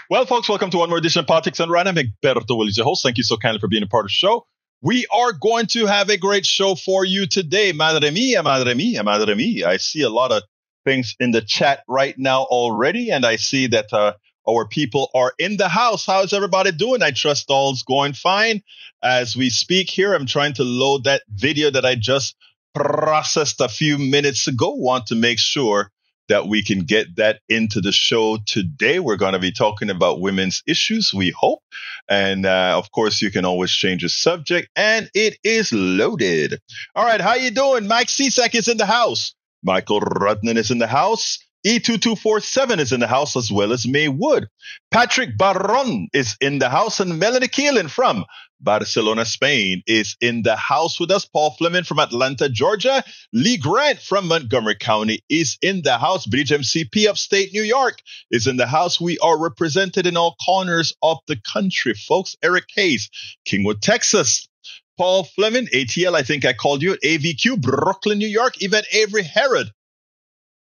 Well, folks, welcome to one more edition of Politics and Random. Egberto Willis, your host. Thank you so kindly for being a part of the show. We are going to have a great show for you today. Madre mia, madre mia, madre mia. I see a lot of things in the chat right now already, and I see that our people are in the house. How's everybody doing? I trust all's going fine. As we speak here, I'm trying to load that video that I just processed a few minutes ago. Want to make sure that we can get that into the show today. We're going to be talking about women's issues, we hope. And of course, you can always change the subject, and it is loaded. All right, how you doing? Mike Cisak is in the house. Michael Rudnan is in the house. E2247 is in the house, as well as May Wood. Patrick Barron is in the house, and Melanie Keelan from Barcelona, Spain is in the house with us. Paul Fleming from Atlanta, Georgia. Lee Grant from Montgomery County is in the house. Bridge MCP upstate New York is in the house. We are represented in all corners of the country, folks. Eric Hayes, Kingwood, Texas. Paul Fleming, ATL, I think I called you, AVQ, Brooklyn, New York. Yvette Avery Herod,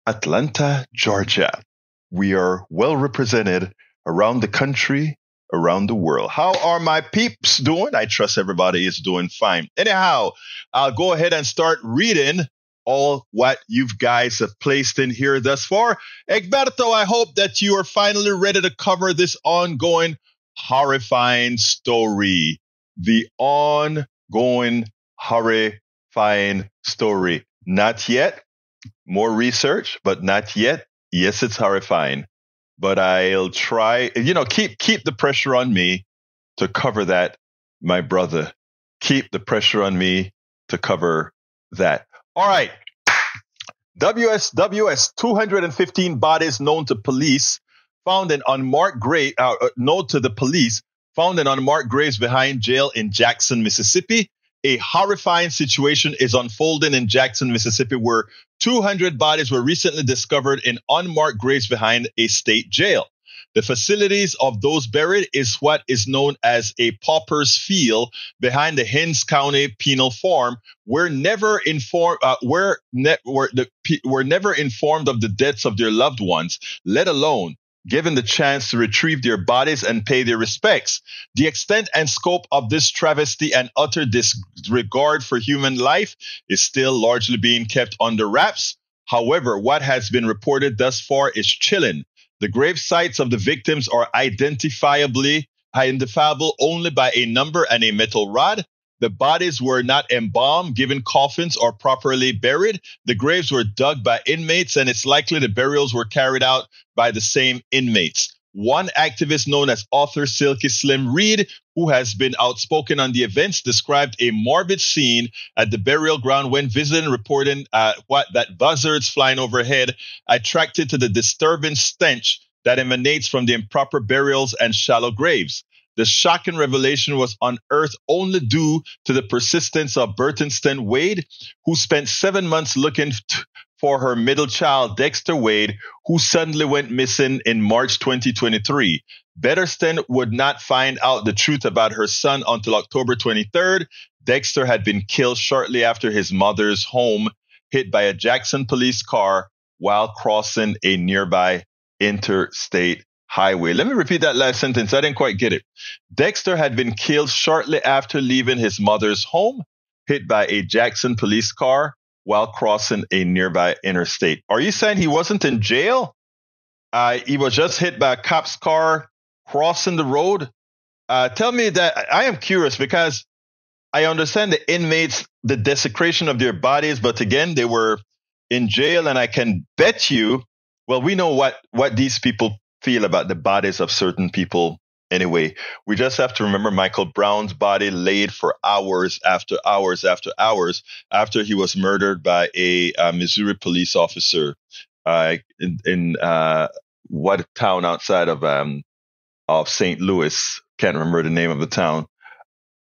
Atlanta, Georgia. We are well represented around the country, around the world. How are my peeps doing? I trust everybody is doing fine. Anyhow, I'll go ahead and start reading all what you guys have placed in here thus far. Egberto, I hope that you are finally ready to cover this ongoing horrifying story. The ongoing horrifying story. Not yet. More research, but not yet. Yes, it's horrifying. But I'll try, keep the pressure on me to cover that, my brother. Keep the pressure on me to cover that. All right. WS 215 bodies known to police found in unmarked grave, known to the police found in unmarked graves behind jail in Jackson, Mississippi. A horrifying situation is unfolding in Jackson, Mississippi, where 200 bodies were recently discovered in unmarked graves behind a state jail. The facilities of those buried is what is known as a pauper's field behind the Hinds County Penal Farm. We're never informed of the deaths of their loved ones, let alone given the chance to retrieve their bodies and pay their respects. The extent and scope of this travesty and utter disregard for human life is still largely being kept under wraps. However, what has been reported thus far is chilling. The grave sites of the victims are identifiable only by a number and a metal rod. The bodies were not embalmed, given coffins, or properly buried. The graves were dug by inmates, and it's likely the burials were carried out by the same inmates. One activist known as author Silky Slim Reid, who has been outspoken on the events, described a morbid scene at the burial ground when visiting, reporting that buzzards flying overhead attracted to the disturbing stench that emanates from the improper burials and shallow graves. The shocking revelation was unearthed only due to the persistence of Burtonston Wade, who spent 7 months looking for her middle child, Dexter Wade, who suddenly went missing in March 2023. Betterston would not find out the truth about her son until October 23rd. Dexter had been killed shortly after his mother's home, hit by a Jackson police car while crossing a nearby interstate highway. Let me repeat that last sentence. I didn't quite get it. Dexter had been killed shortly after leaving his mother's home, hit by a Jackson police car while crossing a nearby interstate. Are you saying he wasn't in jail? He was just hit by a cop's car crossing the road? Tell me that. I am curious because I understand the inmates, the desecration of their bodies, but again, they were in jail, and I can bet you, well, we know what these people feel about the bodies of certain people anyway. We just have to remember Michael Brown's body laid for hours after hours after hours after he was murdered by a Missouri police officer in what town outside of St. Louis. Can't remember the name of the town.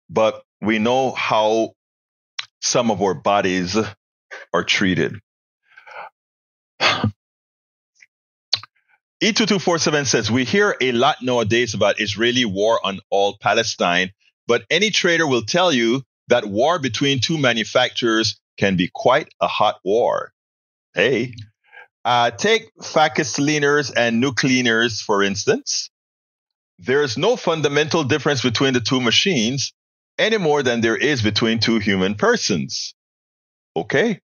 But we know how some of our bodies are treated. E2247 says, we hear a lot nowadays about Israeli war on all Palestine, but any trader will tell you that war between two manufacturers can be quite a hot war. Hey, take Facus cleaners and new cleaners, for instance. There is no fundamental difference between the two machines any more than there is between two human persons. Okay?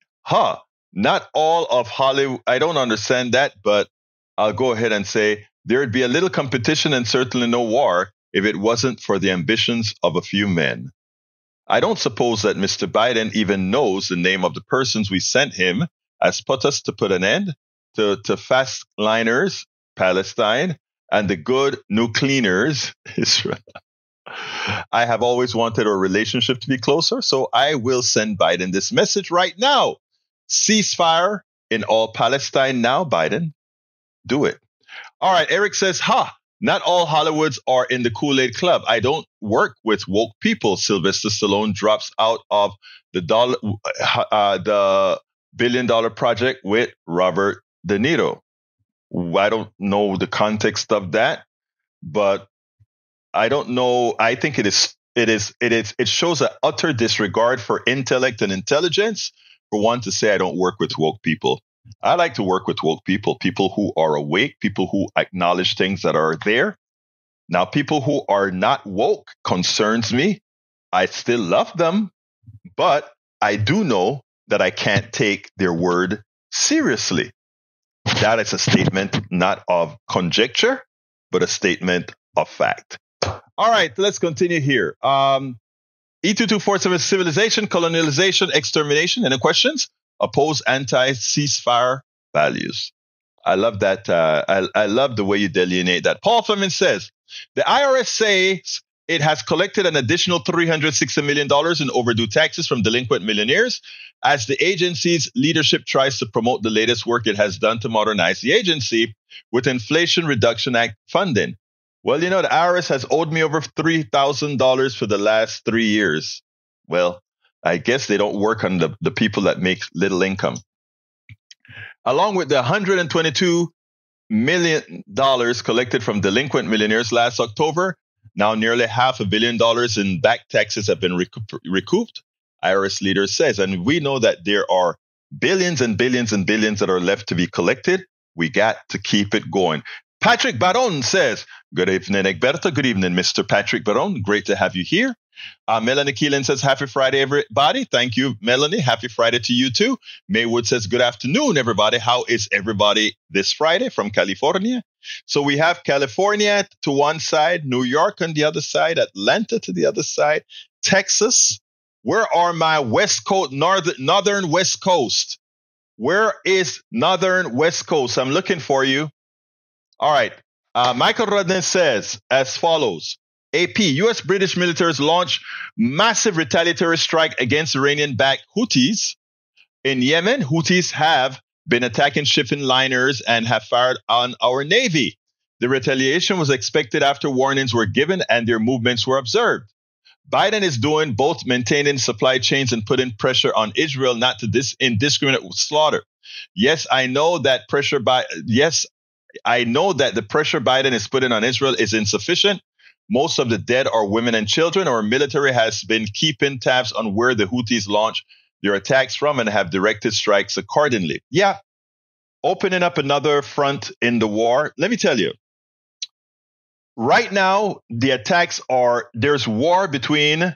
Not all of Hollywood. I don't understand that, but I'll go ahead and say there'd be a little competition and certainly no war if it wasn't for the ambitions of a few men. I don't suppose that Mr. Biden even knows the name of the persons we sent him as put us to put an end to fastliners, Palestine, and the good new cleaners, Israel. I have always wanted our relationship to be closer, so I will send Biden this message right now. Ceasefire in all Palestine now, Biden. Do it. All right, Eric says, not all Hollywoods are in the Kool-Aid Club. I don't work with woke people. Sylvester Stallone drops out of the $1 billion project with Robert De Niro. I don't know the context of that, but I don't know. I think it shows an utter disregard for intellect and intelligence for one to say I don't work with woke people. I like to work with woke people who are awake, people who acknowledge things that are there. Now, people who are not woke concerns me. I still love them, but I do know that I can't take their word seriously. That is a statement not of conjecture, but a statement of fact. All right, let's continue here. E2247 civilization, colonialization, extermination. Any questions? Oppose anti-ceasefire values. I love that. I love the way you delineate that. Paul Fleming says, the IRS says it has collected an additional $360 million in overdue taxes from delinquent millionaires as the agency's leadership tries to promote the latest work it has done to modernize the agency with Inflation Reduction Act funding. Well, the IRS has owed me over $3,000 for the last 3 years. Well, I guess they don't work on the people that make little income. Along with the $122 million collected from delinquent millionaires last October, now nearly $500 million in back taxes have been recouped, IRS leader says. And we know that there are billions and billions and billions that are left to be collected. We got to keep it going. Patrick Baron says, good evening, Egberto. Good evening, Mr. Patrick Baron. Great to have you here. Melanie Keelan says, happy Friday, everybody. Thank you, Melanie. Happy Friday to you, too. Maywood says, good afternoon, everybody. How is everybody this Friday from California? So we have California to one side, New York on the other side, Atlanta to the other side, Texas. Where are my West Coast, Northern West Coast? Where is Northern West Coast? I'm looking for you. All right. Michael Rudden says as follows. AP, U.S. British militaries launch massive retaliatory strike against Iranian-backed Houthis. In Yemen, Houthis have been attacking shipping liners and have fired on our Navy. The retaliation was expected after warnings were given and their movements were observed. Biden is doing both maintaining supply chains and putting pressure on Israel not to indiscriminate slaughter. Yes, I know that the pressure Biden is putting on Israel is insufficient. Most of the dead are women and children. Our military has been keeping tabs on where the Houthis launch their attacks from and have directed strikes accordingly. Yeah, opening up another front in the war. Let me tell you, right now, the attacks there's war between,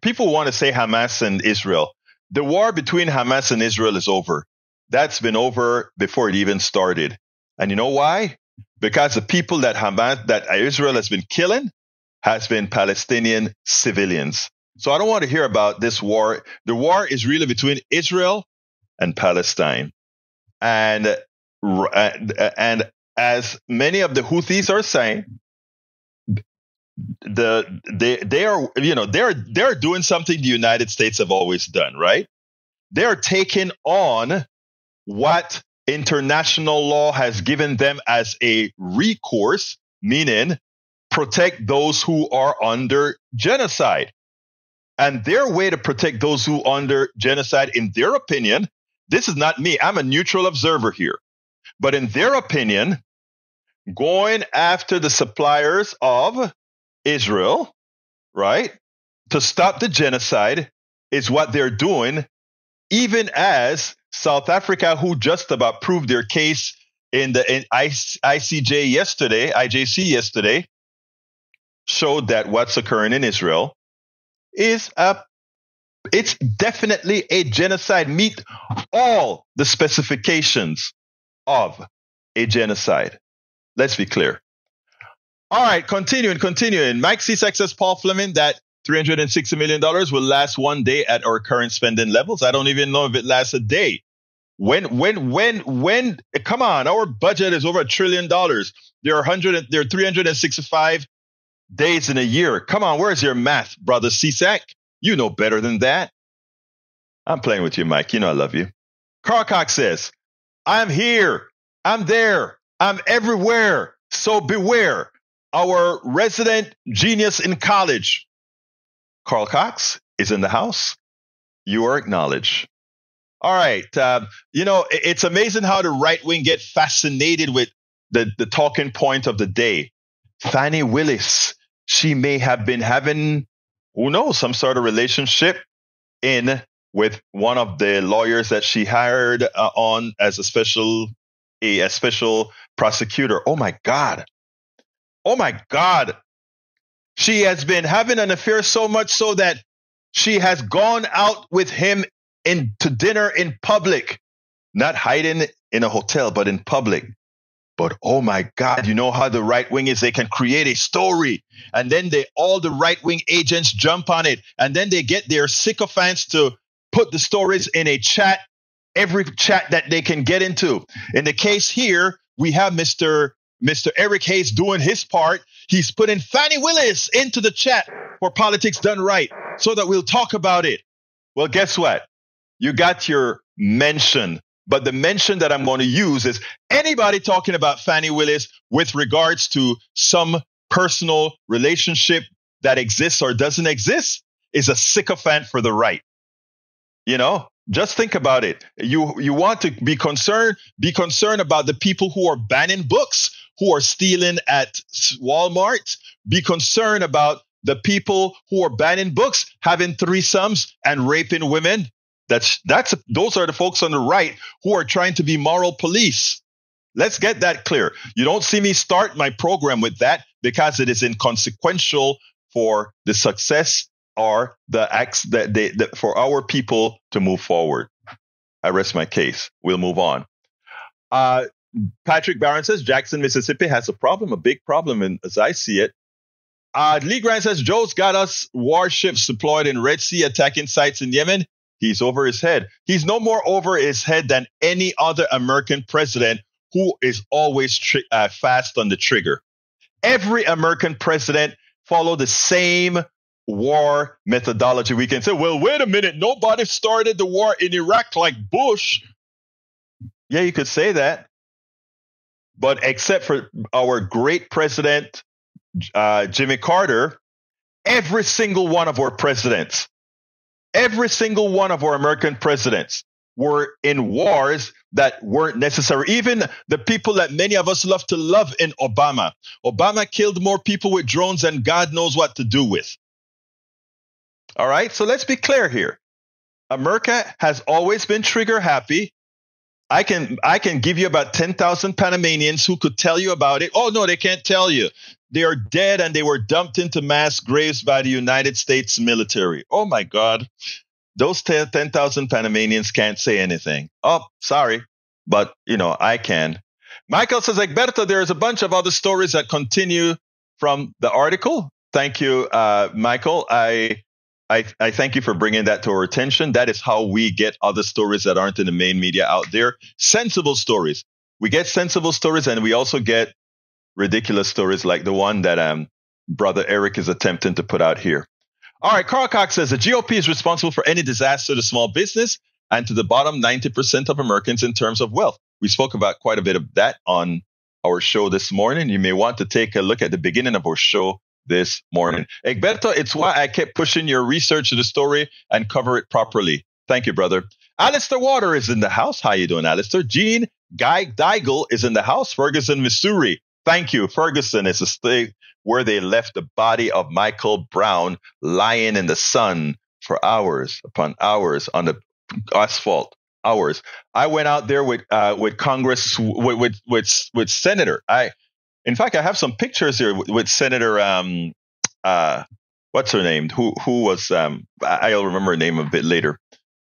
people want to say Hamas and Israel. The war between Hamas and Israel is over. That's been over before it even started. And you know why? Because the people that Israel has been killing has been Palestinian civilians. So I don't want to hear about this war. The war is really between Israel and Palestine. And as many of the Houthis are saying, they're doing something the United States have always done, right? They're taking on what international law has given them as a recourse, meaning protect those who are under genocide. And their way to protect those who are under genocide, in their opinion, this is not me, I'm a neutral observer here, but in their opinion, going after the suppliers of Israel, right, to stop the genocide is what they're doing, even as South Africa, who just about proved their case in IJC yesterday showed that what's occurring in Israel it's definitely a genocide. Meet all the specifications of a genocide. Let's be clear. All right, continuing. Mike Cisak says Paul Fleming that $360 million will last one day at our current spending levels. I don't even know if it lasts a day. When, come on, our budget is over $1 trillion. There are 365 days in a year. Come on, where's your math, brother Cisak? You know better than that. I'm playing with you, Mike. You know I love you. Carl Cox says, I'm here, I'm there, I'm everywhere. So beware. Our resident genius in college, Carl Cox, is in the house. You are acknowledged. All right. It's amazing how the right wing get fascinated with the talking point of the day. Fannie Willis, she may have been having, who knows, some sort of relationship with one of the lawyers that she hired on as a special prosecutor. Oh my God. She has been having an affair so much so that she has gone out with him to dinner in public, not hiding in a hotel, but in public. But oh my God, you know how the right wing is. They can create a story and then all the right wing agents jump on it. And then they get their sycophants to put the stories in a chat, every chat that they can get into. In the case here, we have Mr. Eric Hayes doing his part. He's putting Fannie Willis into the chat for Politics Done Right so that we'll talk about it. Well, guess what? You got your mention. But the mention that I'm going to use is anybody talking about Fannie Willis with regards to some personal relationship that exists or doesn't exist is a sycophant for the right. Just think about it. You want to be concerned about the people who are banning books, who are stealing at Walmart. Be concerned about the people who are banning books, having threesomes and raping women. Those are the folks on the right who are trying to be moral police. Let's get that clear. You don't see me start my program with that because it is inconsequential for the success or the acts for our people to move forward. I rest my case. We'll move on. Patrick Barron says Jackson, Mississippi has a big problem, and as I see it. Lee Grant says Joe's got us warships deployed in Red Sea attacking sites in Yemen. He's over his head. He's no more over his head than any other American president who is always fast on the trigger. Every American president followed the same war methodology. We can say, well, wait a minute. Nobody started the war in Iraq like Bush. Yeah, you could say that. But except for our great president, Jimmy Carter, every single one of our presidents, every single one of our American presidents were in wars that weren't necessary. Even the people that many of us love to love in Obama. Obama killed more people with drones than God knows what to do with. All right, so let's be clear here. America has always been trigger happy. I can give you about 10,000 Panamanians who could tell you about it. Oh, no, they can't tell you. They are dead and they were dumped into mass graves by the United States military. Oh, my God. Those 10,000 Panamanians can't say anything. Oh, sorry. But, I can. Michael says, Egberto, there's a bunch of other stories that continue from the article. Thank you, Michael. I thank you for bringing that to our attention. That is how we get other stories that aren't in the main media out there. Sensible stories. We get sensible stories, and we also get ridiculous stories like the one that Brother Eric is attempting to put out here. All right, Carl Cox says the GOP is responsible for any disaster to small business and to the bottom 90% of Americans in terms of wealth. We spoke about quite a bit of that on our show this morning. You may want to take a look at the beginning of our show this morning. Egberto, it's why I kept pushing your research to the story and cover it properly. Thank you, brother. Alistair Water is in the house. How you doing, Alistair? Gene Geigel is in the house. Ferguson, Missouri. Thank you. Ferguson is a state where they left the body of Michael Brown lying in the sun for hours upon hours on the asphalt hours. I went out there with Congress with Senator. In fact, I have some pictures here with Senator what's her name? Who was I'll remember her name a bit later.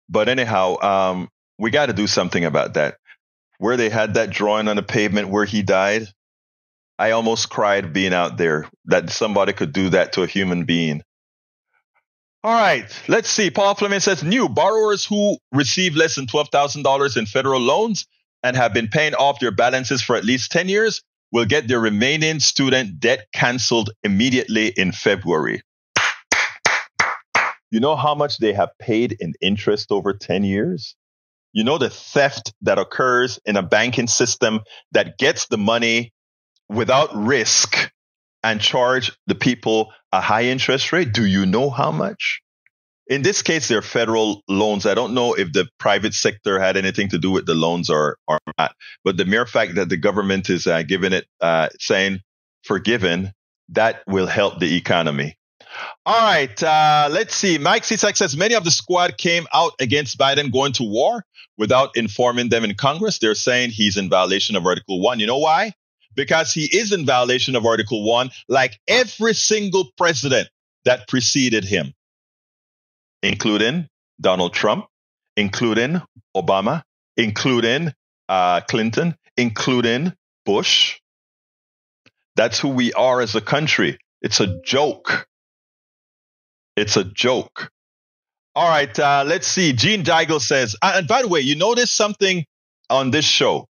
But anyhow, we got to do something about that. Where they had that drawing on the pavement where he died, I almost cried being out there that somebody could do that to a human being. All right, let's see. Paul Fleming says, new borrowers who receive less than $12,000 in federal loans and have been paying off their balances for at least 10 years will get their remaining student debt canceled immediately in February. You know how much they have paid in interest over 10 years? You know the theft that occurs in a banking system that gets the money without risk and charge the people a high interest rate? Do you know how much? In this case, they're federal loans. I don't know if the private sector had anything to do with the loans or not. But the mere fact that the government is giving it, saying forgiven, that will help the economy. All right, let's see. Mike Cisak says many of the squad came out against Biden going to war without informing them in Congress. They're saying he's in violation of Article 1. You know why? Because he is in violation of Article 1, like every single president that preceded him, including Donald Trump, including Obama, including Clinton, including Bush. That's who we are as a country. It's a joke. It's a joke. All right, let's see. Gene Daigle says, and by the way, you notice something on this show.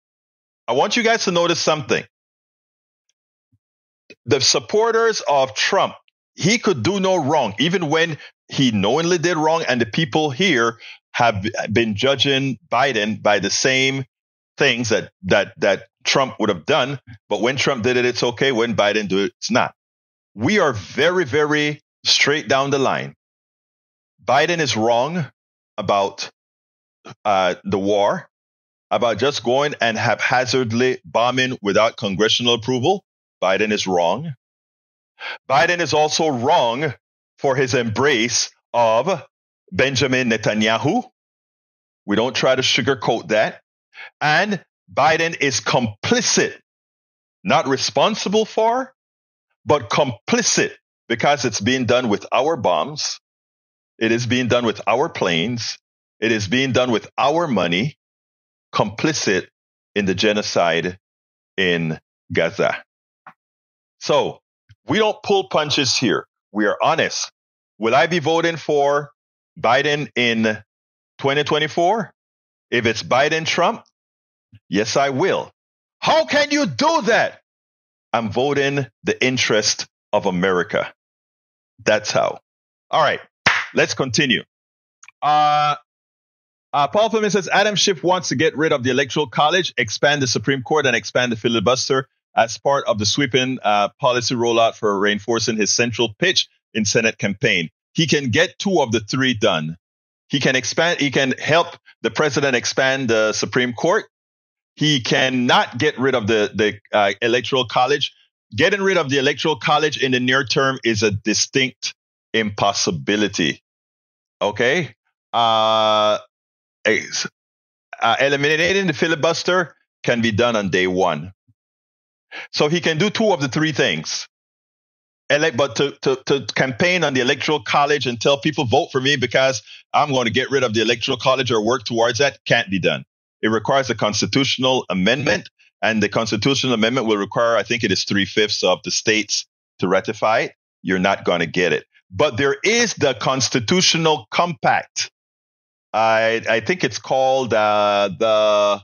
I want you guys to notice something. The supporters of Trump, he could do no wrong, even when he knowingly did wrong. And the people here have been judging Biden by the same things that Trump would have done. But when Trump did it, it's okay. When Biden did it, it's not. We are very, very straight down the line. Biden is wrong about the war, about just going and haphazardly bombing without congressional approval. Biden is wrong. Biden is also wrong for his embrace of Benjamin Netanyahu. We don't try to sugarcoat that. And Biden is complicit, not responsible for, but complicit, because it's being done with our bombs. It is being done with our planes. It is being done with our money, complicit in the genocide in Gaza. So we don't pull punches here. We are honest. Will I be voting for Biden in 2024? If it's Biden-Trump, yes, I will. How can you do that? I'm voting the interest of America. That's how. All right, let's continue. Paul Fleming says, Adam Schiff wants to get rid of the Electoral College, expand the Supreme Court, and expand the filibuster as part of the sweeping policy rollout for reinforcing his central pitch in Senate campaign. He can get 2 of the 3 done. He can expand. He can help the president expand the Supreme Court. He cannot get rid of the Electoral College. Getting rid of the Electoral College in the near term is a distinct impossibility. Okay? Eliminating the filibuster can be done on day 1. So he can do 2 of the 3 things. But to campaign on the Electoral College and tell people vote for me because I'm going to get rid of the Electoral College or work towards that can't be done. It requires a constitutional amendment, and the constitutional amendment will require, I think it is 3/5 of the states to ratify it. You're not going to get it. But there is the Constitutional Compact. I think it's called the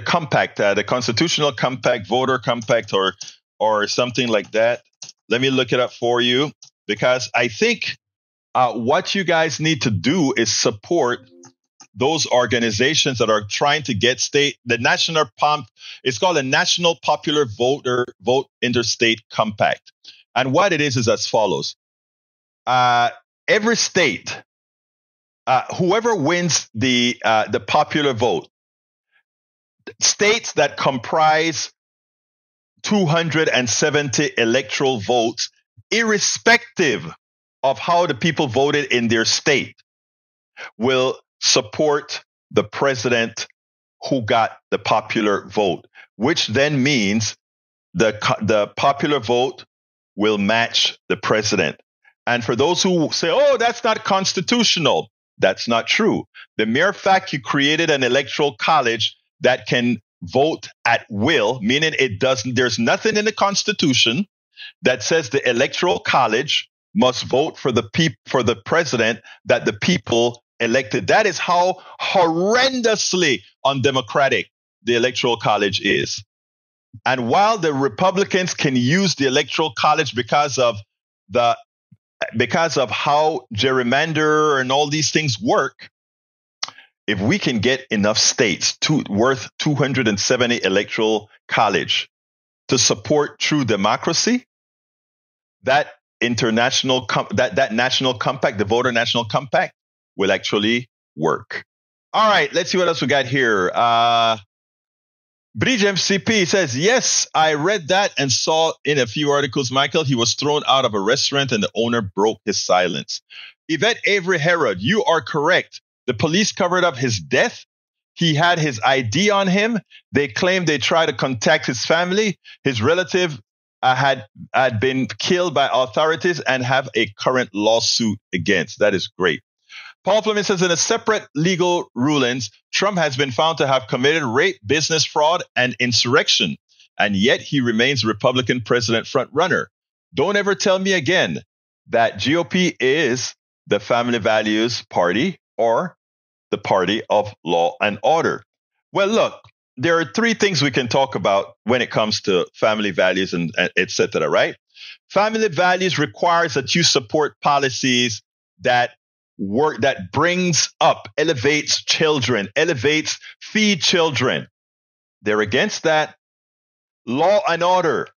Compact, the Constitutional Compact, Voter Compact, or something like that. Let me look it up for you, because I think what you guys need to do is support those organizations that are trying to get the National it's called the National Popular Vote Interstate Compact. And what it is as follows. Every state, whoever wins the popular vote, states that comprise 270 electoral votes, irrespective of how the people voted in their state, will support the president who got the popular vote, which then means the popular vote will match the president. And for those who say, oh, that's not constitutional, that's not true. The mere fact you created an electoral college that can vote at will, meaning there's nothing in the Constitution that says the electoral college must vote for the president that the people elected. That is how horrendously undemocratic the electoral college is. And while the Republicans can use the electoral college because of how gerrymander and all these things work, if we can get enough states worth 270 electoral college to support true democracy, that national compact, the voter national compact, will actually work. All right, let's see what else we got here. Bridge MCP says, yes, I read that and saw in a few articles, Michael, he was thrown out of a restaurant and the owner broke his silence. Yvette Avery Herod, you are correct. The police covered up his death. He had his ID on him. They claimed they tried to contact his family. His relative had been killed by authorities and have a current lawsuit against. That is great. Paul Fleming says, in a separate legal rulings, Trump has been found to have committed rape, business fraud, and insurrection, and yet he remains Republican president frontrunner. Don't ever tell me again that GOP is the family values party or the party of law and order. Well, look, there are three things we can talk about when it comes to family values and et cetera, right? Family values requires that you support policies that work, that brings up, elevates children, feed children. They're against that. Law and order.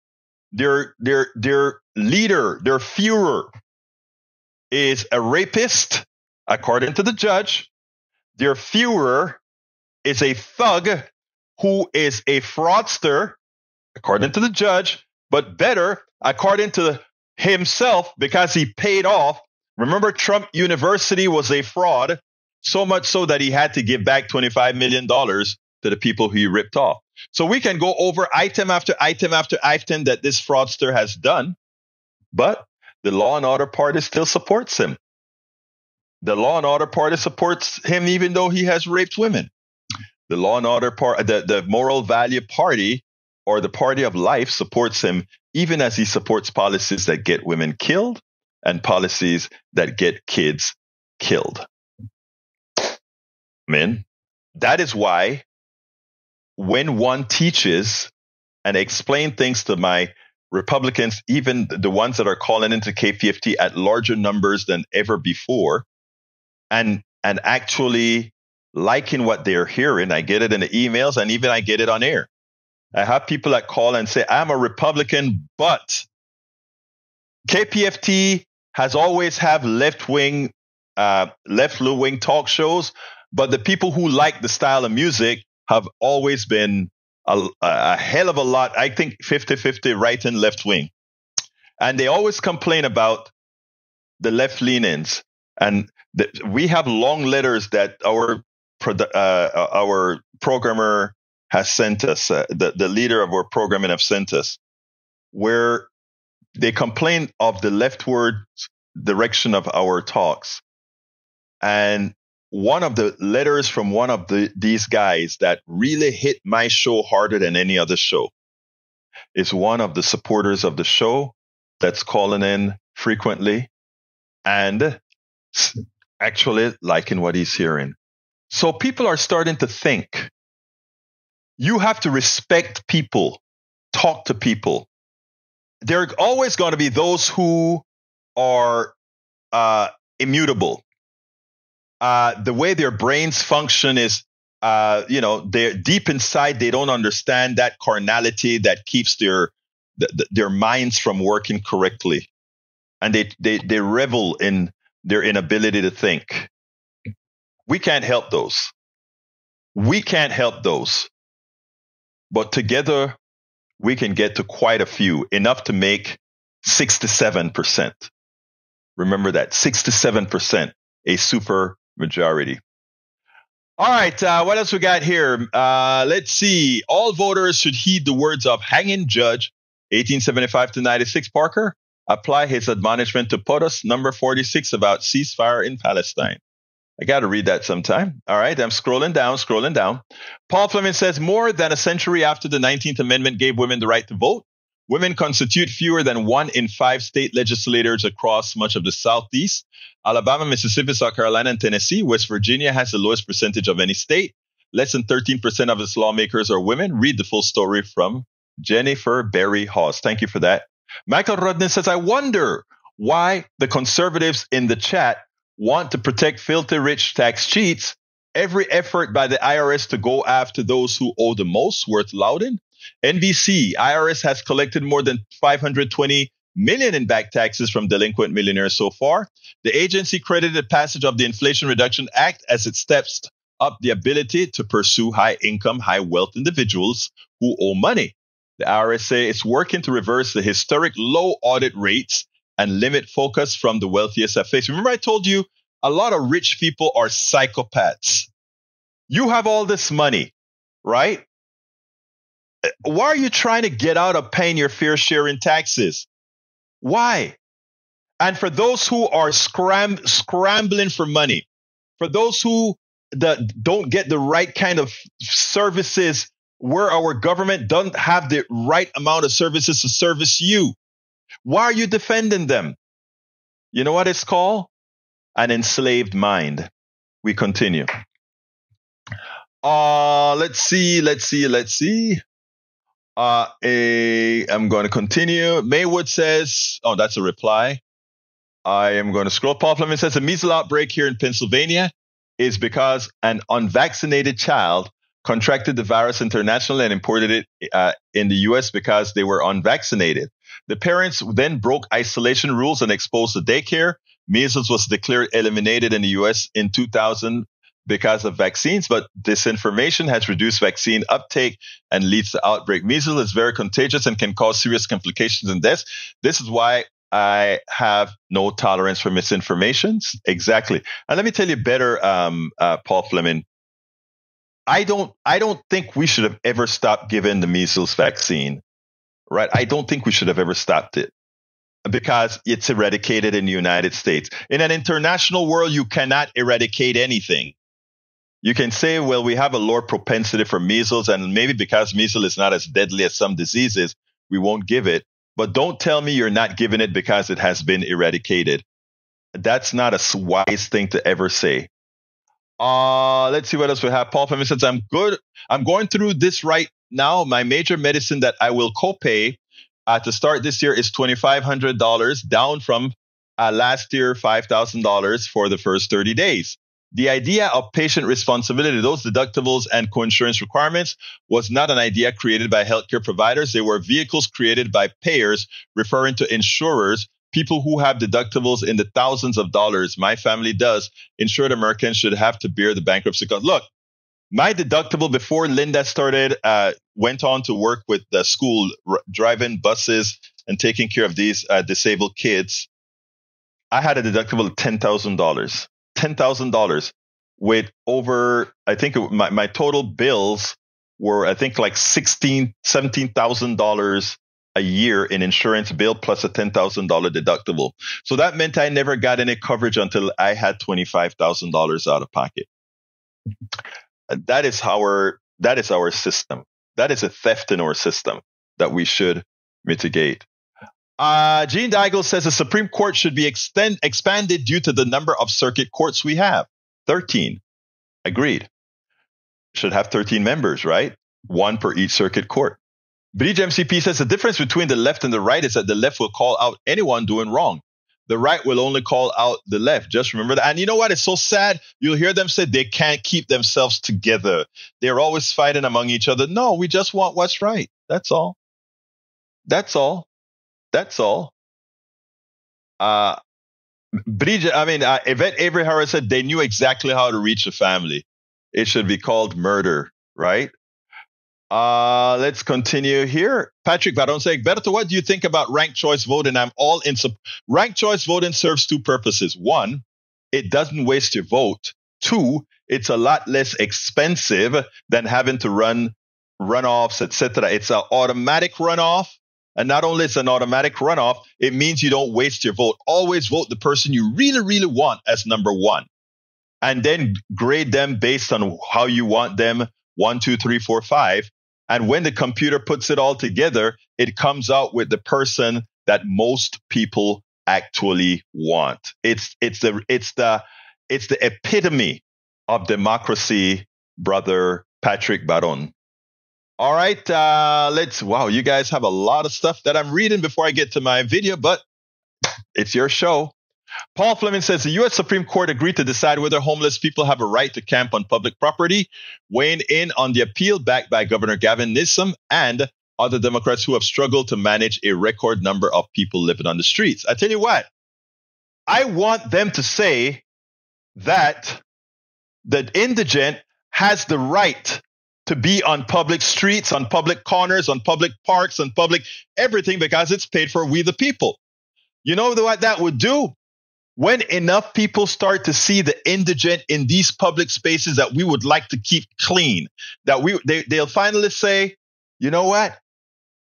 Their leader, their Führer is a rapist, according to the judge. Their Führer is a thug who is a fraudster, according to the judge, but better, according to himself, because he paid off. Remember, Trump University was a fraud, so much so that he had to give back $25 million to the people who he ripped off. So we can go over item after item after item that this fraudster has done, but the Law and Order Party still supports him. The Law and Order Party supports him even though he has raped women. The Law and Order Party, the Moral Value Party, or the Party of Life, supports him even as he supports policies that get women killed and policies that get kids killed. Man, that is why when one teaches and explain things to my Republicans, even the ones that are calling into KPFT at larger numbers than ever before, and actually liking what they're hearing, I get it in the emails and even I get it on air. I have people that call and say, I'm a Republican, but KPFT has always have left-wing talk shows, but the people who like the style of music have always been a hell of a lot, I think 50-50 right and left wing. And they always complain about the left leanings. And we have long letters that our programmer has sent us, the leader of our programming have sent us, where they complain of the leftward direction of our talks. And one of the letters from one of these guys that really hit my show harder than any other show is one of the supporters of the show that's calling in frequently and actually liking what he's hearing. So people are starting to think. You have to respect people, talk to people. There are always going to be those who are immutable. The way their brains function is, they're deep inside. They don't understand that carnality that keeps their minds from working correctly, and they revel in their inability to think. We can't help those. But together, we can get to quite a few, enough to make 67%. Remember that, 67%, a super majority. All right, what else we got here? Let's see. All voters should heed the words of hanging judge, 1875 to 96. Parker, apply his admonishment to POTUS number 46 about ceasefire in Palestine. I got to read that sometime. All right, I'm scrolling down. Paul Fleming says, more than a century after the 19th Amendment gave women the right to vote, women constitute fewer than 1 in 5 state legislators across much of the Southeast. Alabama, Mississippi, South Carolina, and Tennessee. West Virginia has the lowest percentage of any state. Less than 13% of its lawmakers are women. Read the full story from Jennifer Berry Hawes. Thank you for that. Michael Rudnin says, I wonder why the conservatives in the chat want to protect filthy rich tax cheats. Every effort by the IRS to go after those who owe the most worth lauding. NBC, IRS has collected more than $520 million in back taxes from delinquent millionaires so far. The agency credited passage of the Inflation Reduction Act as it steps up the ability to pursue high income, high wealth individuals who owe money. The IRS say it's working to reverse the historic low audit rates and limit focus from the wealthiest at face. Remember I told you a lot of rich people are psychopaths. You have all this money, right? Why are you trying to get out of paying your fair share in taxes? Why? And for those who are scrambling for money, for those who don't get the right kind of services, where our government doesn't have the right amount of services to service you, why are you defending them? You know what it's called? An enslaved mind. We continue. Let's see. I'm going to continue. Maywood says, oh, that's a reply. I am going to scroll. Paul Fleming says the measles outbreak here in Pennsylvania is because an unvaccinated child contracted the virus internationally and imported it in the U.S. because they were unvaccinated. The parents then broke isolation rules and exposed the daycare. Measles was declared eliminated in the U.S. in 2000 because of vaccines, but disinformation has reduced vaccine uptake and leads to outbreak. Measles is very contagious and can cause serious complications and deaths. This is why I have no tolerance for misinformation. Exactly. And let me tell you better, Paul Fleming. I don't think we should have ever stopped giving the measles vaccine, right? I don't think we should have ever stopped it because it's eradicated in the United States. In an international world, you cannot eradicate anything. You can say, well, we have a lower propensity for measles, and maybe because measles is not as deadly as some diseases, we won't give it. But don't tell me you're not giving it because it has been eradicated. That's not a wise thing to ever say. Let's see what else we have. Paul Fleming says, I'm good. I'm going through this right now. My major medicine that I will copay to start this year is $2,500, down from last year, $5,000 for the first 30 days. The idea of patient responsibility, those deductibles and coinsurance requirements, was not an idea created by healthcare providers. They were vehicles created by payers, referring to insurers, people who have deductibles in the thousands of dollars. My family does. Insured Americans should have to bear the bankruptcy cost. Look, my deductible before Linda started, went on to work with the school, driving buses and taking care of these disabled kids. I had a deductible of $10,000. $10,000 with over, I think my total bills were, I think like $17,000 a year in insurance bill plus a $10,000 deductible. So that meant I never got any coverage until I had $25,000 out of pocket. That is our system. That is a theft in our system that we should mitigate. Gene Daigle says the Supreme Court should be expanded due to the number of circuit courts we have. 13. Agreed. Should have 13 members, right? 1 per each circuit court. Bridge MCP says the difference between the left and the right is that the left will call out anyone doing wrong. The right will only call out the left. Just remember that. And you know what? It's so sad. You'll hear them say they can't keep themselves together. They're always fighting among each other. No, we just want what's right. That's all. That's all. That's all. Yvette Avery Harris said they knew exactly how to reach the family. It should be called murder, right? Let's continue here. Patrick Baron saying, Berto, what do you think about ranked choice voting? I'm all in. Ranked choice voting serves 2 purposes. 1, it doesn't waste your vote. 2, it's a lot less expensive than having to run runoffs, etc. It's an automatic runoff. And not only is it an automatic runoff, it means you don't waste your vote. Always vote the person you really, really want as number one. And then grade them based on how you want them, 1, 2, 3, 4, 5. And when the computer puts it all together, it comes out with the person that most people actually want. It's the epitome of democracy, brother Patrick Baron. All right, wow, you guys have a lot of stuff that I'm reading before I get to my video, but it's your show. Paul Fleming says the U.S. Supreme Court agreed to decide whether homeless people have a right to camp on public property, weighing in on the appeal backed by Governor Gavin Newsom and other Democrats who have struggled to manage a record number of people living on the streets. I tell you what, I want them to say that the indigent has the right to be on public streets, on public corners, on public parks, on public everything because it's paid for we the people. You know what that would do? When enough people start to see the indigent in these public spaces that we would like to keep clean, that they'll finally say, you know what?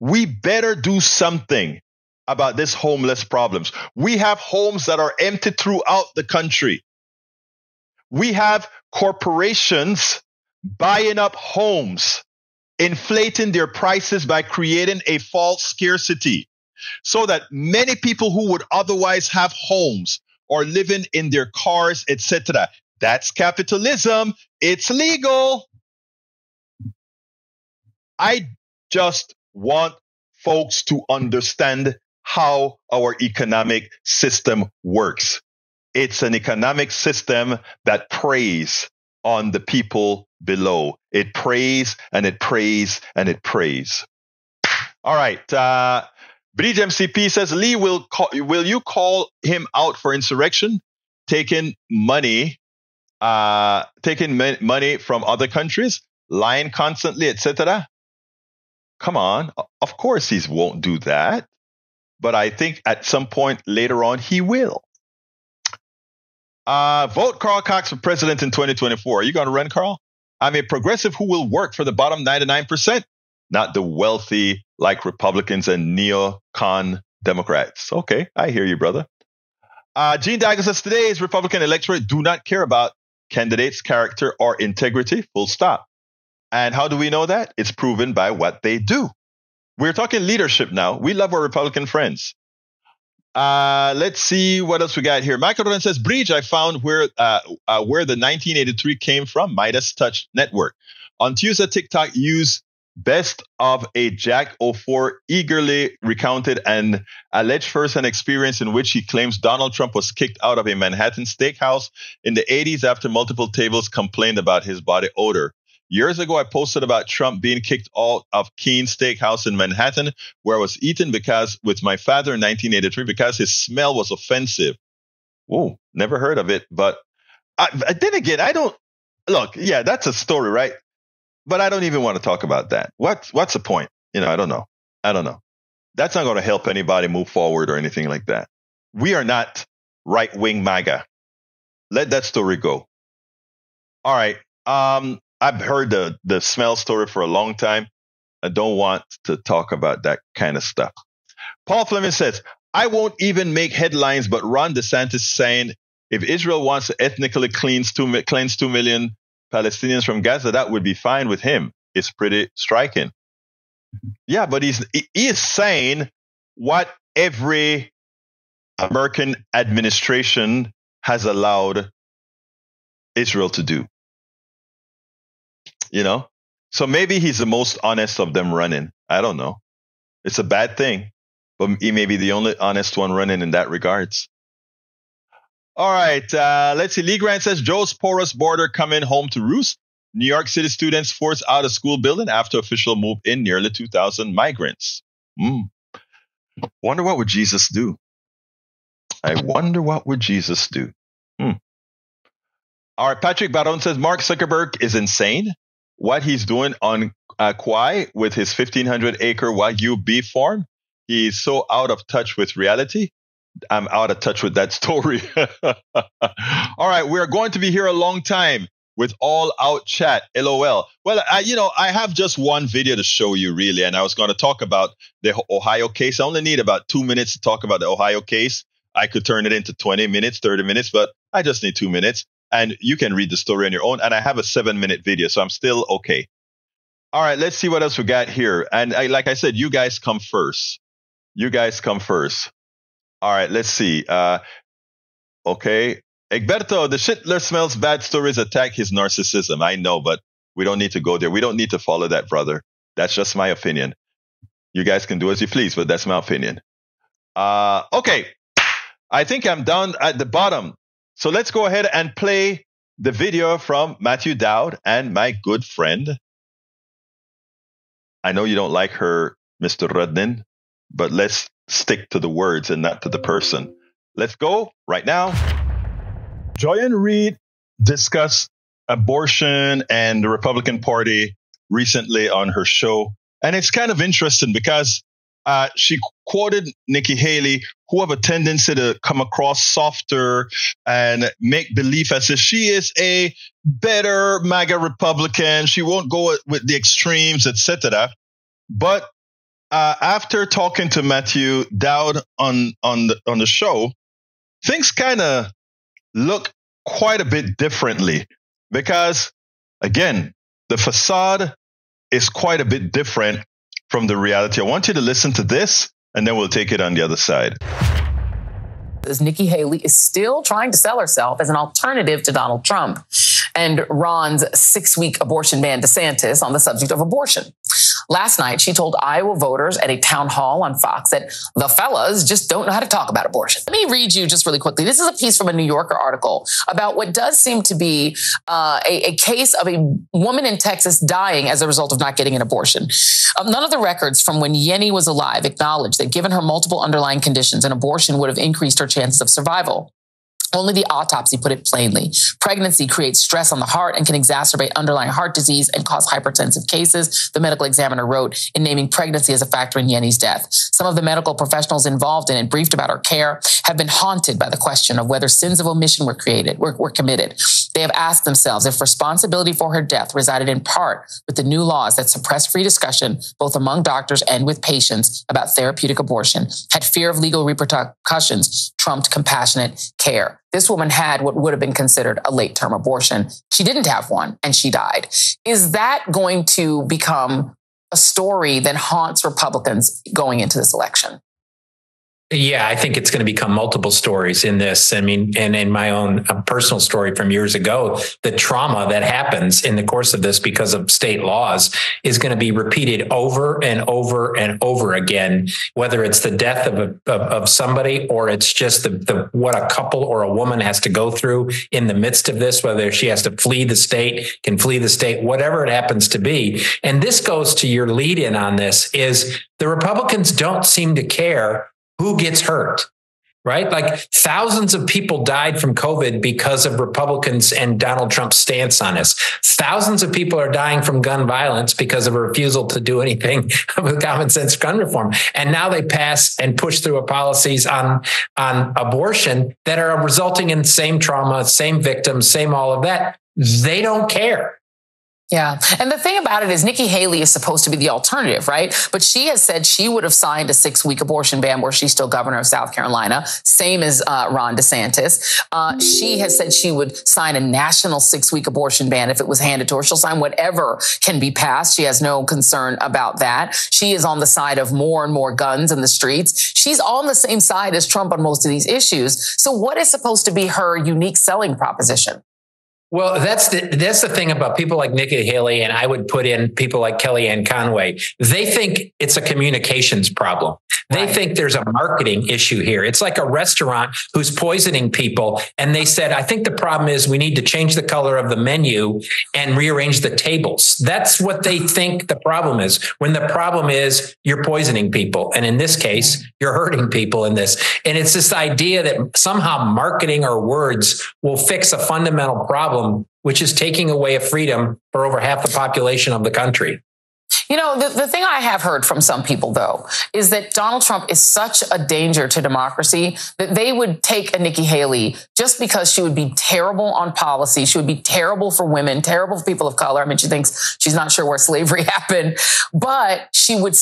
We better do something about this homeless problems. We have homes that are empty throughout the country. We have corporations buying up homes, inflating their prices by creating a false scarcity so that many people who would otherwise have homes or living in their cars, etc. That's capitalism. It's legal. I just want folks to understand how our economic system works. It's an economic system that preys on the people below. It preys and it preys and it preys. All right. Bridge MCP says, Lee, will you call him out for insurrection, taking money from other countries, lying constantly, etc.? Come on. Of course he won't do that. But I think at some point later on, he will. Vote Carl Cox for president in 2024. Are you going to run, Carl? I'm a progressive who will work for the bottom 99%, not the wealthy like Republicans and neocon Democrats. Okay, I hear you, brother. Gene Dagger says, today's Republican electorate do not care about candidates' character or integrity, full stop. And how do we know that? It's proven by what they do. We're talking leadership now. We love our Republican friends. Let's see what else we got here. Michael Rodan says, Bridge, I found where the 1983 came from, Midas Touch Network. On Tuesday, TikTok used best of a Jack 04 eagerly recounted an alleged first-hand experience in which he claims Donald Trump was kicked out of a Manhattan steakhouse in the 80s after multiple tables complained about his body odor. Years ago, I posted about Trump being kicked out of Keen's Steakhouse in Manhattan, where I was eaten with my father in 1983 because his smell was offensive. Whoa, never heard of it. But then again, I don't look. Yeah, that's a story, right? But I don't even want to talk about that. What's the point? I don't know. That's not going to help anybody move forward or anything like that. We are not right-wing MAGA. Let that story go. All right. I've heard the smell story for a long time. I don't want to talk about that kind of stuff. Paul Fleming says, I won't even make headlines, but Ron DeSantis saying if Israel wants to ethnically cleanse 2 million Palestinians from Gaza, that would be fine with him. It's pretty striking. Yeah, but he is saying what every American administration has allowed Israel to do. So maybe he's the most honest of them running. I don't know. It's a bad thing, but he may be the only honest one running in that regards. All right. Let's see. Lee Grant says Joe's porous border coming home to roost. New York City students forced out of school building after official move in nearly 2,000 migrants. Wonder what would Jesus do? I wonder what would Jesus do? All right. Patrick Baron says Mark Zuckerberg is insane. What he's doing on Kauai with his 1,500-acre Wagyu beef farm, he's so out of touch with reality. I'm out of touch with that story. All right, we're going to be here a long time. with all out chat. LOL. Well, I have just one video to show you really, and I was going to talk about the Ohio case. I only need about 2 minutes to talk about the Ohio case. I could turn it into 20 minutes, 30 minutes, but I just need 2 minutes, and you can read the story on your own. And I have a 7-minute video, so I'm still okay. All right, let's see what else we got here. And like I said, you guys come first. You guys come first. All right, let's see. Okay. Egberto, the Shitler smells bad stories attack his narcissism. I know, but we don't need to go there. We don't need to follow that, brother. That's just my opinion. You guys can do as you please, but that's my opinion. Okay. I think I'm down at the bottom. So let's go ahead and play the video from Matthew Dowd and my good friend. I know you don't like her, Mr. Rudnin, but let's stick to the words and not to the person. Let's go right now. Joy and Reid discussed abortion and the Republican Party recently on her show. And it's kind of interesting because she quoted Nikki Haley, who have a tendency to come across softer and make believe as if she is a better MAGA Republican. She won't go with the extremes, etc. But after talking to Matthew Dowd on the show, things kind of look quite a bit differently because, again, the facade is quite a bit different from the reality. I want you to listen to this, and then we'll take it on the other side. Nikki Haley is still trying to sell herself as an alternative to Donald Trump and Ron's 6-week abortion ban DeSantis on the subject of abortion. Last night, she told Iowa voters at a town hall on Fox that the fellas just don't know how to talk about abortion. Let me read you just really quickly. This is a piece from a New Yorker article about what does seem to be a case of a woman in Texas dying as a result of not getting an abortion. None of the records from when Yenny was alive acknowledge that given her multiple underlying conditions, an abortion would have increased her chances of survival. Only the autopsy put it plainly. Pregnancy creates stress on the heart and can exacerbate underlying heart disease and cause hypertensive cases, the medical examiner wrote in naming pregnancy as a factor in Yenny's death. Some of the medical professionals involved in it, briefed about her care, have been haunted by the question of whether sins of omission were committed. They have asked themselves if responsibility for her death resided in part with the new laws that suppress free discussion, both among doctors and with patients, about therapeutic abortion, had fear of legal repercussions trumped compassionate care. This woman had what would have been considered a late-term abortion. She didn't have one, and she died. Is that going to become a story that haunts Republicans going into this election? Yeah, I think it's going to become multiple stories in this. I mean, and in my own personal story from years ago, the trauma that happens in the course of this because of state laws is going to be repeated over and over and over again, whether it's the death of somebody or it's just the what a couple or a woman has to go through in the midst of this, whether she has to flee the state, can flee the state, whatever it happens to be. And this goes to your lead in on this is the Republicans don't seem to care who gets hurt, right? Like thousands of people died from COVID because of Republicans and Donald Trump's stance on this. Thousands of people are dying from gun violence because of a refusal to do anything with common sense gun reform. And now they pass and push through policies on abortion that are resulting in same trauma, same victims, same all of that. They don't care. Yeah. And the thing about it is Nikki Haley is supposed to be the alternative, right? But she has said she would have signed a 6-week abortion ban where she's still governor of South Carolina, same as Ron DeSantis. She has said she would sign a national 6-week abortion ban if it was handed to her. She'll sign whatever can be passed. She has no concern about that. She is on the side of more and more guns in the streets. She's on the same side as Trump on most of these issues. So what is supposed to be her unique selling proposition? Well, that's the thing about people like Nikki Haley, and I would put in people like Kellyanne Conway. They think it's a communications problem. They think there's a marketing issue here. It's like a restaurant who's poisoning people. And they said, I think the problem is we need to change the color of the menu and rearrange the tables. That's what they think the problem is, when the problem is you're poisoning people. And in this case, you're hurting people in this. And it's this idea that somehow marketing or words will fix a fundamental problem, which is taking away a freedom for over half the population of the country. You know, the thing I have heard from some people, though, is that Donald Trump is such a danger to democracy that they would take a Nikki Haley just because she would be terrible on policy. She would be terrible for women, terrible for people of color. I mean, she thinks she's not sure where slavery happened, but she would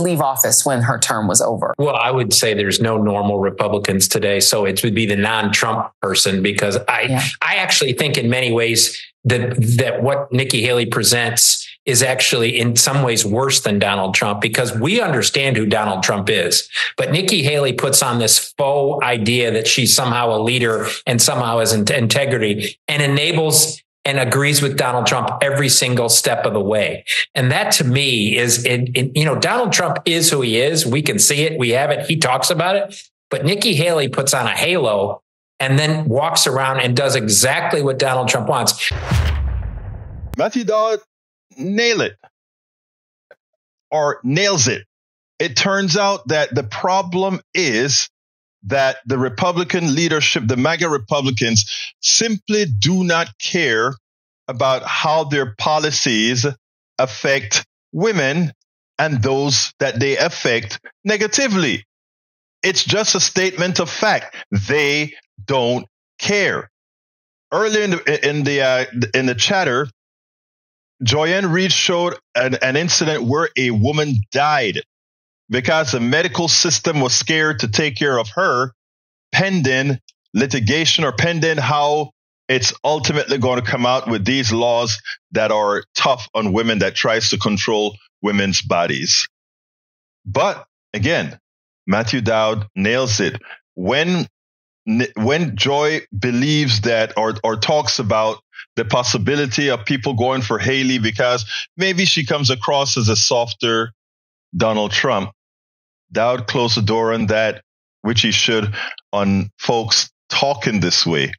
leave office when her term was over. Well, I would say there's no normal Republicans today. So it would be the non-Trump person, because I actually think in many ways that what Nikki Haley presents is actually in some ways worse than Donald Trump, because we understand who Donald Trump is. But Nikki Haley puts on this faux idea that she's somehow a leader and somehow has integrity, and enables and agrees with Donald Trump every single step of the way. And that to me is, Donald Trump is who he is. We can see it. We have it. He talks about it. But Nikki Haley puts on a halo and then walks around and does exactly what Donald Trump wants. Matthew Dowd nails it. It turns out that the problem is that the Republican leadership, the MAGA Republicans, simply do not care about how their policies affect women and those that they affect negatively. It's just a statement of fact. They don't care. Earlier in the chatter, Joyanne Reid showed an incident where a woman died because the medical system was scared to take care of her, pending litigation or pending how it's ultimately going to come out with these laws that are tough on women, that tries to control women's bodies. But again, Matthew Dowd nails it. When Joy believes that or talks about the possibility of people going for Haley because maybe she comes across as a softer Donald Trump, Dowd closed the door on that, which he should, on folks talking this way.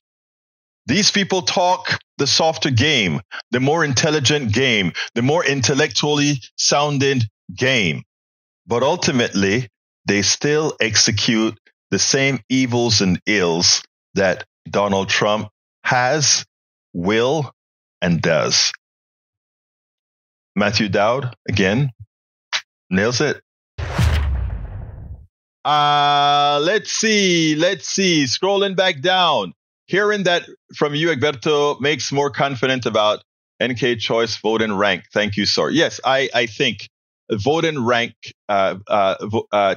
These people talk the softer game, the more intelligent game, the more intellectually sounding game. But ultimately, they still execute the same evils and ills that Donald Trump has, will, and does. Matthew Dowd, again, nails it. Let's see. Scrolling back down. Hearing that from you, Egberto, makes more confident about NK choice vote and rank. Thank you, sir. Yes, I think vote and rank,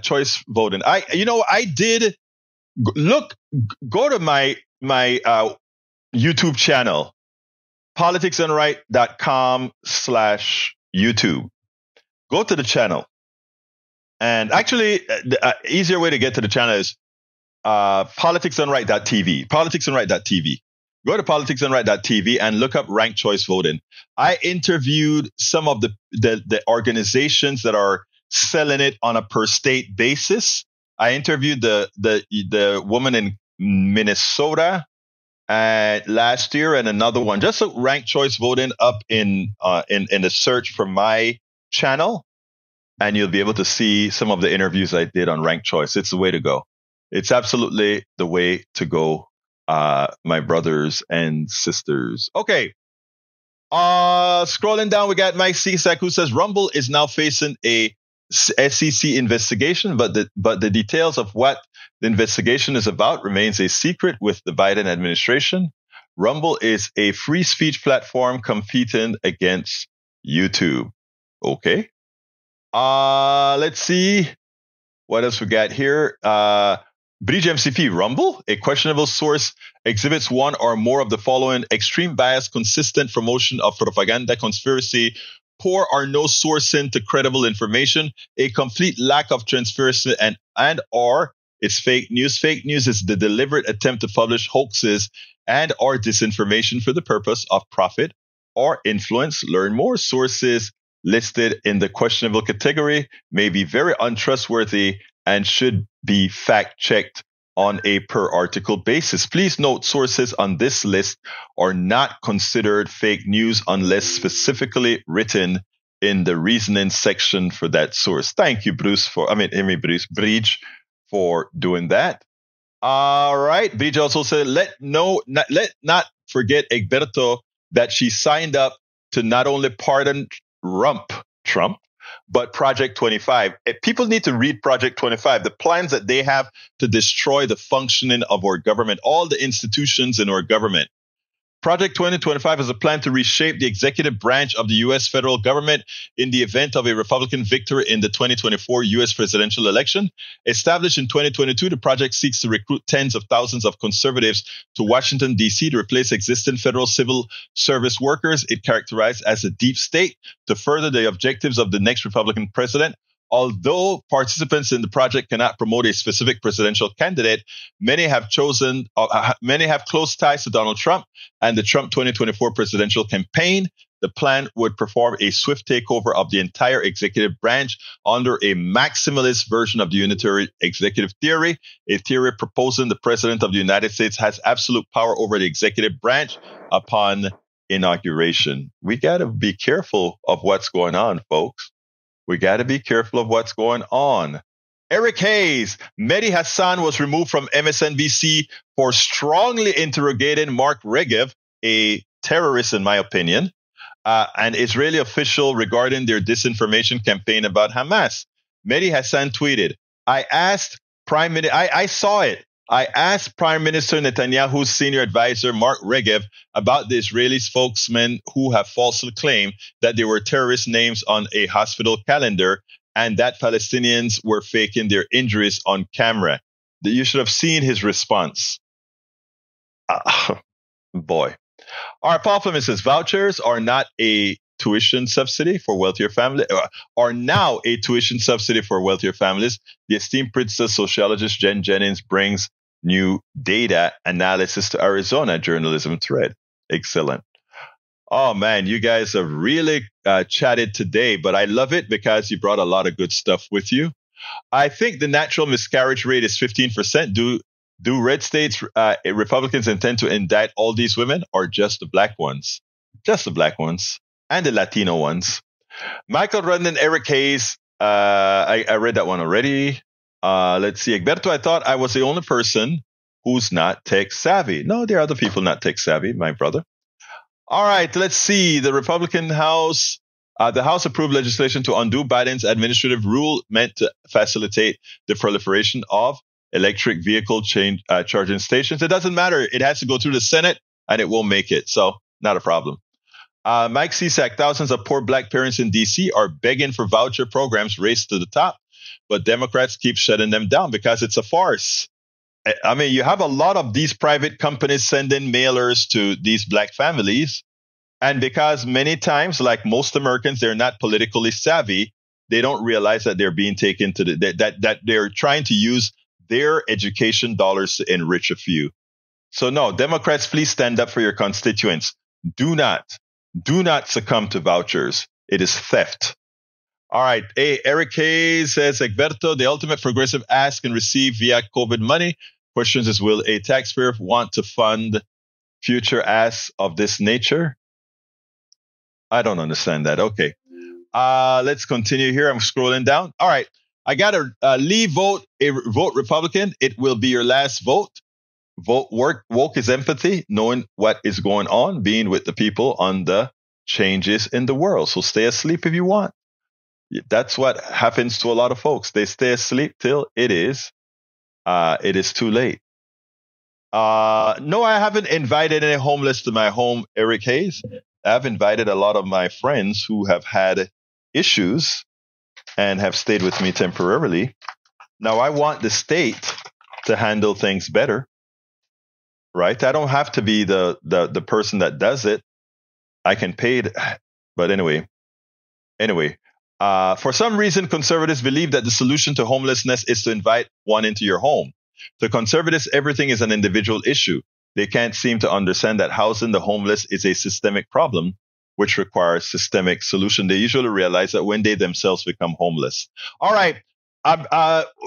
choice voting. I did go to my YouTube channel, politicsandright.com/YouTube. Go to the channel. And actually, the easier way to get to the channel is politicsandright.tv. Politicsandright.tv. Go to politicsandright.tv and look up ranked choice voting. I interviewed some of the organizations that are selling it on a per state basis. I interviewed the woman in Minnesota last year, and another one. Just look ranked choice voting up in the search for my channel, and you'll be able to see some of the interviews I did on ranked choice. It's the way to go. It's absolutely the way to go, my brothers and sisters. Okay. Scrolling down, we got Mike Cisak, who says Rumble is now facing a SEC investigation, but the details of what the investigation is about remains a secret with the Biden administration. Rumble is a free speech platform competing against YouTube. Okay. Let's see what else we got here. Bridge MCP, Rumble, a questionable source, exhibits one or more of the following: extreme bias, consistent promotion of propaganda, conspiracy, poor or no sourcing to credible information, a complete lack of transparency, and or it's fake news. Fake news is the deliberate attempt to publish hoaxes and or disinformation for the purpose of profit or influence. Learn more. Sources listed in the questionable category may be very untrustworthy and should be fact-checked on a per-article basis. Please note sources on this list are not considered fake news unless specifically written in the reasoning section for that source. Thank you, Bridge, for doing that. All right. Bridge also said, let not forget Egberto that she signed up to not only pardon Trump, but Project 25. People need to read Project 25, the plans that they have to destroy the functioning of our government, all the institutions in our government. Project 2025 is a plan to reshape the executive branch of the U.S. federal government in the event of a Republican victory in the 2024 U.S. presidential election. Established in 2022, the project seeks to recruit tens of thousands of conservatives to Washington, D.C. to replace existing federal civil service workers it characterized as a deep state to further the objectives of the next Republican president. Although participants in the project cannot promote a specific presidential candidate, many have close ties to Donald Trump and the Trump 2024 presidential campaign. The plan would perform a swift takeover of the entire executive branch under a maximalist version of the unitary executive theory, a theory proposing the president of the United States has absolute power over the executive branch upon inauguration. We got to be careful of what's going on, folks. We got to be careful of what's going on. Eric Hayes, Mehdi Hassan was removed from MSNBC for strongly interrogating Mark Regev, a terrorist in my opinion, an Israeli official regarding their disinformation campaign about Hamas. Mehdi Hassan tweeted, I asked Prime Minister Netanyahu's senior advisor, Mark Regev, about the Israeli spokesmen who have falsely claimed that there were terrorist names on a hospital calendar and that Palestinians were faking their injuries on camera. You should have seen his response. Boy. Our Paul says vouchers are not a tuition subsidy for wealthier families, are now a tuition subsidy for wealthier families. The esteemed Princeton sociologist Jen Jennings brings new data analysis to Arizona journalism thread. Excellent. Oh man, you guys have really chatted today, but I love it because you brought a lot of good stuff with you. I think the natural miscarriage rate is 15%. Do red states Republicans intend to indict all these women or just the black ones? Just the black ones and the Latino ones. Michael Rundin, Eric Hayes. I read that one already. Let's see. Egberto, I thought I was the only person who's not tech savvy. No, there are other people not tech savvy, my brother. All right, let's see. The Republican House, the House approved legislation to undo Biden's administrative rule meant to facilitate the proliferation of electric vehicle charging stations. It doesn't matter. It has to go through the Senate and it will make it. So not a problem. Mike Cisak, thousands of poor black parents in D.C. are begging for voucher programs race to the top, but Democrats keep shutting them down because it's a farce. I mean, you have a lot of these private companies sending mailers to these black families. And because many times, like most Americans, they're not politically savvy, they don't realize that they're being taken to that they're trying to use their education dollars to enrich a few. So no, Democrats, please stand up for your constituents. Do not succumb to vouchers. It is theft. All right. Hey, Eric Hayes says, Egberto, the ultimate progressive ask and receive via COVID money. Questions is, will a taxpayer want to fund future asks of this nature? I don't understand that. Okay. Let's continue here. I'm scrolling down. All right. I got to vote Republican. It will be your last vote. Vote woke is empathy, knowing what is going on, being with the people on the changes in the world. So stay asleep if you want. That's what happens to a lot of folks. They stay asleep till it is too late. No, I haven't invited any homeless to my home, Eric Hayes. I've invited a lot of my friends who have had issues and have stayed with me temporarily. Now, I want the state to handle things better, right? I don't have to be the person that does it. I can pay it. But anyway, for some reason, conservatives believe that the solution to homelessness is to invite one into your home. To conservatives, everything is an individual issue. They can't seem to understand that housing the homeless is a systemic problem, which requires systemic solution. They usually realize that when they themselves become homeless. All right.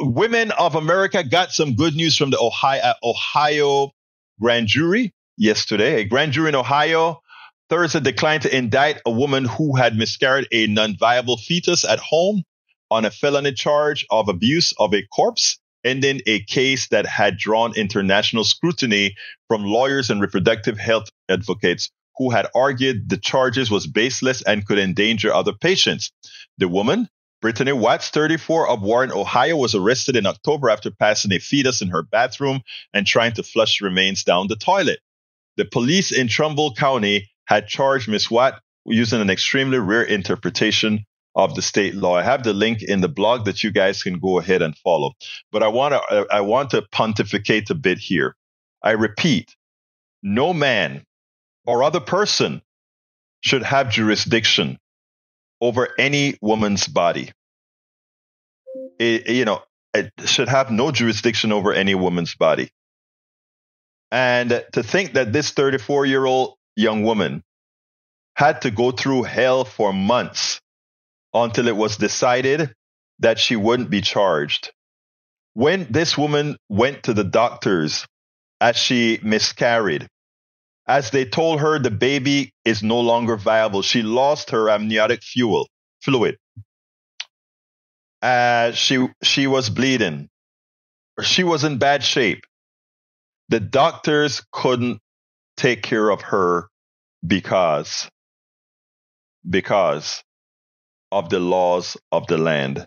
Women of America got some good news from the Ohio grand jury yesterday. A grand jury in Ohio Thursday declined to indict a woman who had miscarried a non-viable fetus at home on a felony charge of abuse of a corpse, ending a case that had drawn international scrutiny from lawyers and reproductive health advocates who had argued the charges was baseless and could endanger other patients. The woman, Brittany Watts, 34, of Warren, Ohio, was arrested in October after passing a fetus in her bathroom and trying to flush remains down the toilet. The police in Trumbull County had charged Ms. Watt using an extremely rare interpretation of the state law. I have the link in the blog that you guys can go ahead and follow. But I want to pontificate a bit here. I repeat, no man or other person should have jurisdiction over any woman's body. It should have no jurisdiction over any woman's body. And to think that this 34-year-old young woman had to go through hell for months until it was decided that she wouldn't be charged. When this woman went to the doctors as she miscarried, as they told her the baby is no longer viable, she lost her amniotic fluid. She was bleeding. She was in bad shape. The doctors couldn't take care of her because of the laws of the land.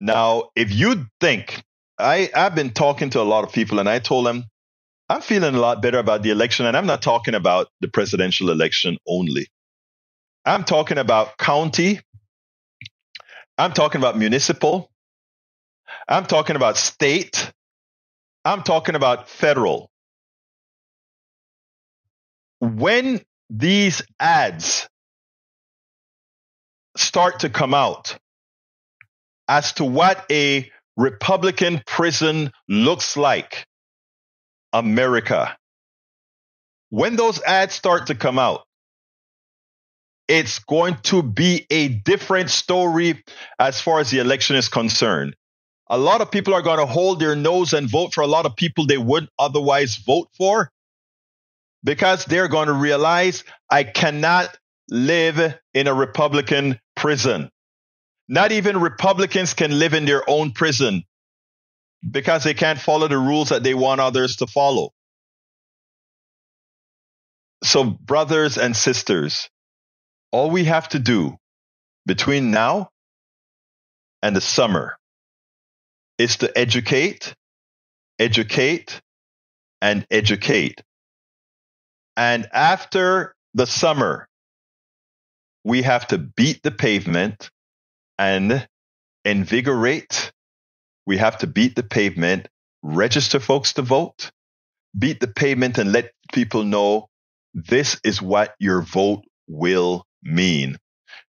Now, if you think, I've been talking to a lot of people and I told them, I'm feeling a lot better about the election, and I'm not talking about the presidential election only. I'm talking about county. I'm talking about municipal. I'm talking about state. I'm talking about federal. When these ads start to come out as to what a Republican prison looks like, America, when those ads start to come out, it's going to be a different story as far as the election is concerned. A lot of people are going to hold their nose and vote for a lot of people they wouldn't otherwise vote for, because they're going to realize, I cannot live in a Republican prison. Not even Republicans can live in their own prison because they can't follow the rules that they want others to follow. So, brothers and sisters, all we have to do between now and the summer is to educate, educate, and educate. And after the summer, we have to beat the pavement and invigorate. We have to beat the pavement, register folks to vote, beat the pavement and let people know this is what your vote will mean.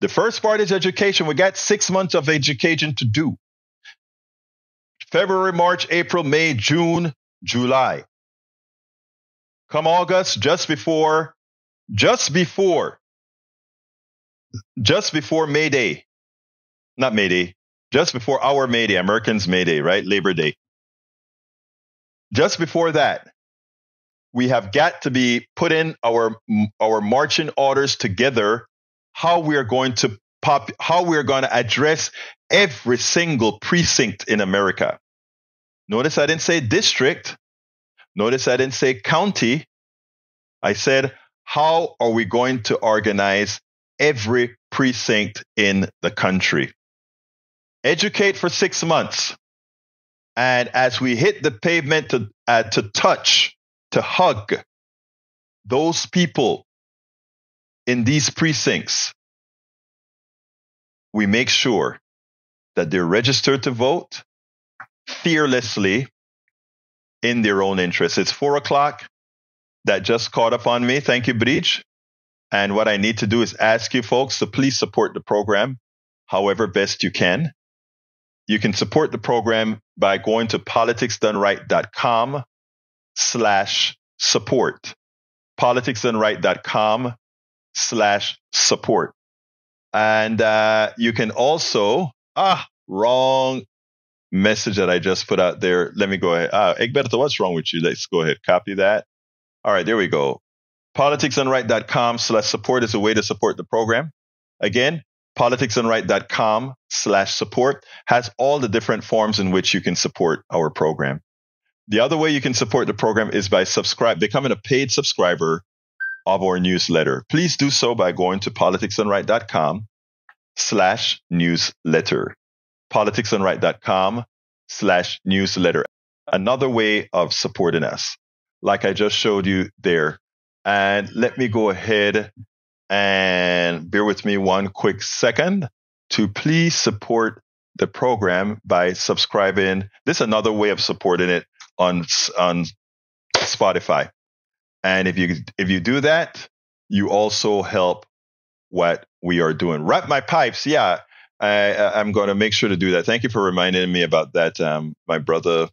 The first part is education. We got 6 months of education to do. February, March, April, May, June, July. Come August, just before May Day. Not May Day. Just before our May Day, Americans' May Day, right? Labor Day. Just before that, we have got to be put in our marching orders together, how we are going to address every single precinct in America. Notice I didn't say district. Notice I didn't say county. I said, how are we going to organize every precinct in the country? Educate for 6 months. And as we hit the pavement to touch, to hug those people in these precincts, we make sure that they're registered to vote fearlessly in their own interests. It's 4:00. That just caught up on me. Thank you, Breach. And what I need to do is ask you folks to please support the program however best you can. You can support the program by going to politicsdoneright.com/support. politicsdoneright.com/support. And you can also, wrong message that I just put out there. Let me go ahead. Egberto, what's wrong with you? Let's go ahead. Copy that. All right, there we go. politicsdoneright.com/support is a way to support the program. Again, politicsdoneright.com/support has all the different forms in which you can support our program. The other way you can support the program is by becoming a paid subscriber of our newsletter. Please do so by going to politicsdoneright.com politicsdone.com/newsletter. politicsdoneright.com/newsletter. Another way of supporting us, like I just showed you there. And let me go ahead and bear with me one quick second to please support the program by subscribing. This is another way of supporting it on Spotify. And if you do that, you also help what we are doing. Wrap my pipes. Yeah, I'm going to make sure to do that. Thank you for reminding me about that, my brother.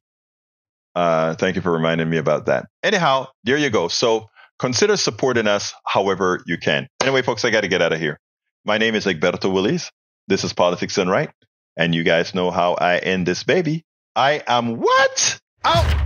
Thank you for reminding me about that. Anyhow, there you go. So consider supporting us however you can. Anyway, folks, I got to get out of here. My name is Egberto Willis. This is Politics Done Right. And you guys know how I end this baby. I am what? Out!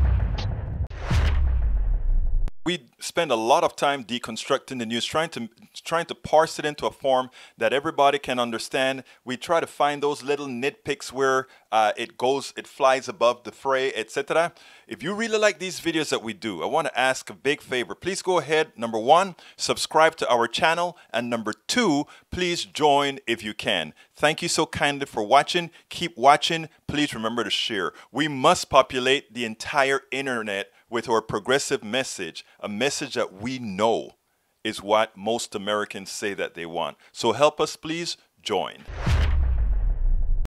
We spend a lot of time deconstructing the news, trying to parse it into a form that everybody can understand. We try to find those little nitpicks where it flies above the fray, etc. If you really like these videos that we do, I want to ask a big favor. Please go ahead. Number one, subscribe to our channel. And number two, please join if you can. Thank you so kindly for watching. Keep watching. Please remember to share. We must populate the entire internet with our progressive message, a message that we know is what most Americans say that they want. So help us, please join.